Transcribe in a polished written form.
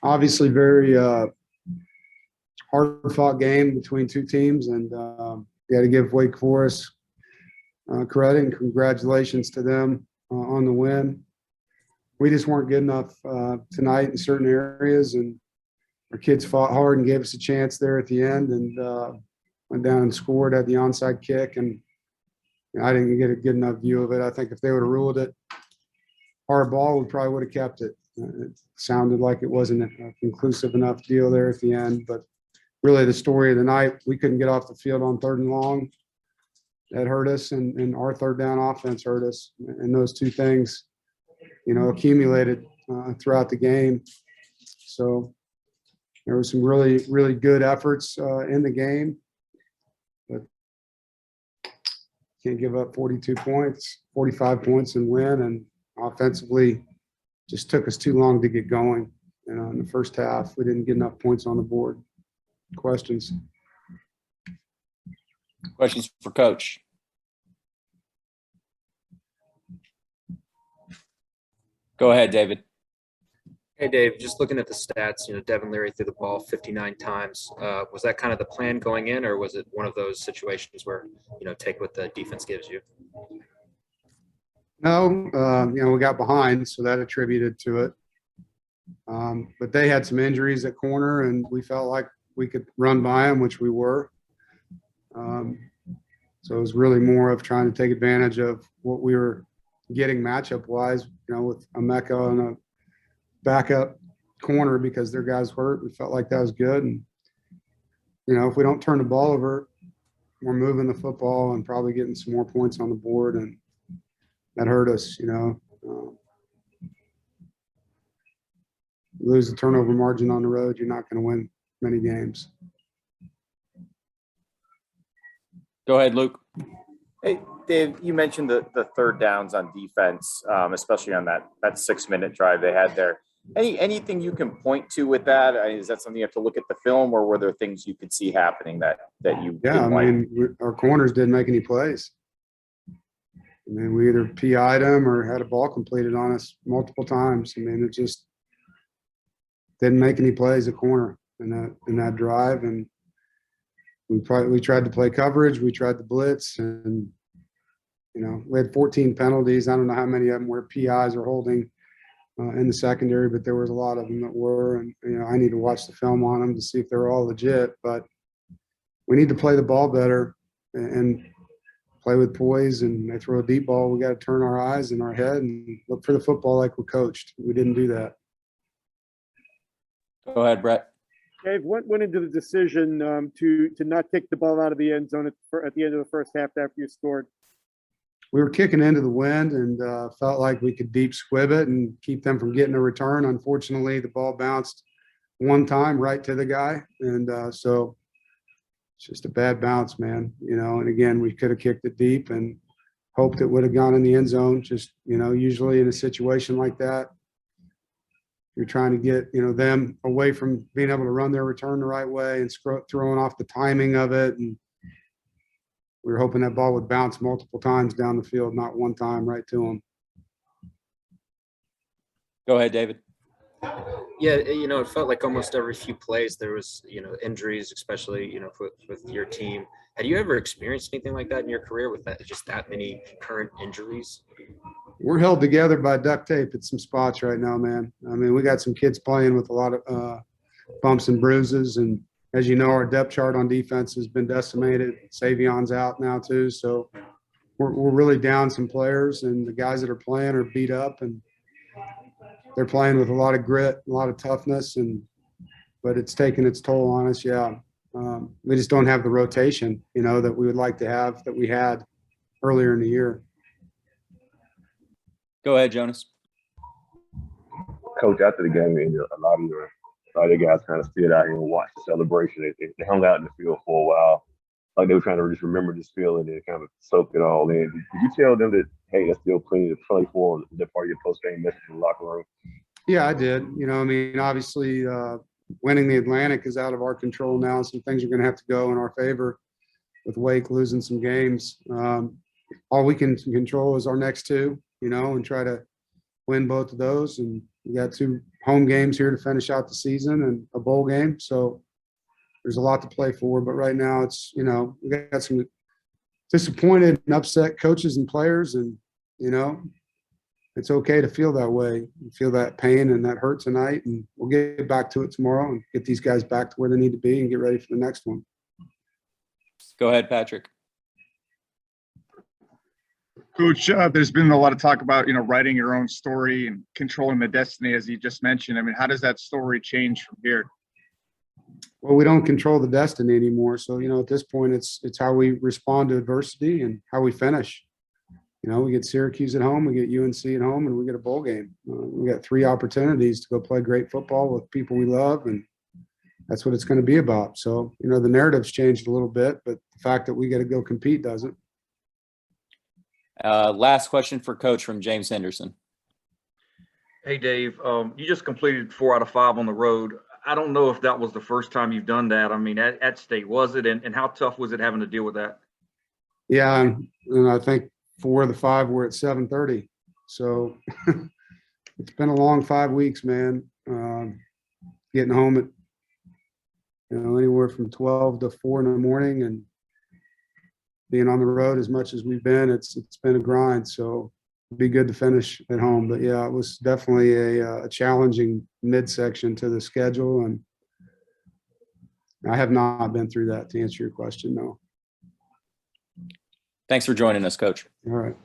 obviously very hard-fought game between two teams, and got to give Wake Forest credit and congratulations to them on the win. We just weren't good enough tonight in certain areas, and our kids fought hard and gave us a chance there at the end, and went down and scored at the onside kick, and I didn't get a good enough view of it. I think if they would have ruled it hard ball, we probably would have kept it. It sounded like it wasn't a conclusive enough deal there at the end, but really the story of the night, we couldn't get off the field on 3rd and long. That hurt us, and our third down offense hurt us. And those two things, accumulated throughout the game. So there were some really, really good efforts in the game, but can't give up 42 points, 45 points and win. And offensively, just took us too long to get going. In the first half, we didn't get enough points on the board. Questions? Questions for Coach? Go ahead, David. Hey, Dave, just looking at the stats, Devin Leary threw the ball 59 times. Was that kind of the plan going in, or was it one of those situations where, take what the defense gives you? No, we got behind, so that attributed to it. But they had some injuries at corner, and we felt like we could run by them, which we were. So it was really more of trying to take advantage of what we were getting matchup-wise, with Emeka and a backup corner because their guys hurt. We felt like that was good. And, if we don't turn the ball over, we're moving the football and probably getting some more points on the board, and that hurt us, lose the turnover margin on the road, you're not going to win many games. Go ahead, Luke. Hey, Dave, you mentioned the third downs on defense, especially on that 6-minute drive they had there. Anything you can point to with that? Is that something you have to look at the film, or were there things you could see happening that you Yeah, our corners didn't make any plays. We either PI'd them or had a ball completed on us multiple times. It just didn't make any plays at corner in that drive. And we tried to play coverage. We tried to blitz, and we had 14 penalties. I don't know how many of them were PIs or holding in the secondary, but there was a lot of them that were. And I need to watch the film on them to see if they're all legit. But we need to play the ball better and play with poise. And they throw a deep ball, we got to turn our eyes and our head and look for the football like we're coached. We didn't do that. Go ahead, Brett. Dave, what went into the decision to not kick the ball out of the end zone at the end of the first half after you scored? We were kicking into the wind and felt like we could deep squib it and keep them from getting a return. Unfortunately, the ball bounced one time right to the guy. And so it's just a bad bounce, man. And again, we could have kicked it deep and hoped it would have gone in the end zone. Just, usually in a situation like that, you're trying to get, them away from being able to run their return the right way and throwing off the timing of it. And we were hoping that ball would bounce multiple times down the field, not one time right to them. Go ahead, David. Yeah, it felt like almost every few plays there was, injuries, especially, with your team. Had you ever experienced anything like that in your career with that many concurrent injuries? We're held together by duct tape at some spots right now, man. We got some kids playing with a lot of bumps and bruises. And as you know, our depth chart on defense has been decimated. Savion's out now too. So we're really down some players, and the guys that are playing are beat up, and they're playing with a lot of grit, a lot of toughness, but it's taken its toll on us. Yeah. We just don't have the rotation, that we would like to have, that we had earlier in the year. Go ahead, Jonas. Coach, after the game, a lot of the guys kind of stood out here and watched the celebration. They hung out in the field for a while, like they were trying to just remember this feeling and kind of soak it all in. Did you tell them that, hey, there's still plenty to play for, and that part of your post-game message in the locker room? Yeah, I did. Obviously, winning the Atlantic is out of our control now. Some things are going to have to go in our favor with Wake losing some games. All we can control is our next two, and try to win both of those. And We got 2 home games here to finish out the season and a bowl game. So there's a lot to play for. But right now it's, we got some disappointed and upset coaches and players. And, it's okay to feel that way, feel that pain and that hurt tonight. And we'll get back to it tomorrow and get these guys back to where they need to be and get ready for the next one. Go ahead, Patrick. Coach, there's been a lot of talk about, writing your own story and controlling the destiny, as you just mentioned. I mean, how does that story change from here? Well, we don't control the destiny anymore. So, at this point, it's how we respond to adversity and how we finish. We get Syracuse at home, we get UNC at home, and we get a bowl game. We got 3 opportunities to go play great football with people we love, and that's what it's going to be about. So, the narrative's changed a little bit, but the fact that we got to go compete doesn't. Last question for Coach from James Henderson. Hey, Dave, you just completed 4 out of 5 on the road. I don't know if that was the first time you've done that. I mean, at state, was it? And how tough was it having to deal with that? Yeah, and I think 4 of the 5 were at 7:30. So it's been a long 5 weeks, man. Getting home at, anywhere from 12 to 4 in the morning and being on the road as much as we've been, it's been a grind. So it'd be good to finish at home. But yeah, it was definitely a challenging midsection to the schedule. And I have not been through that, to answer your question, no. Thanks for joining us, Coach. All right.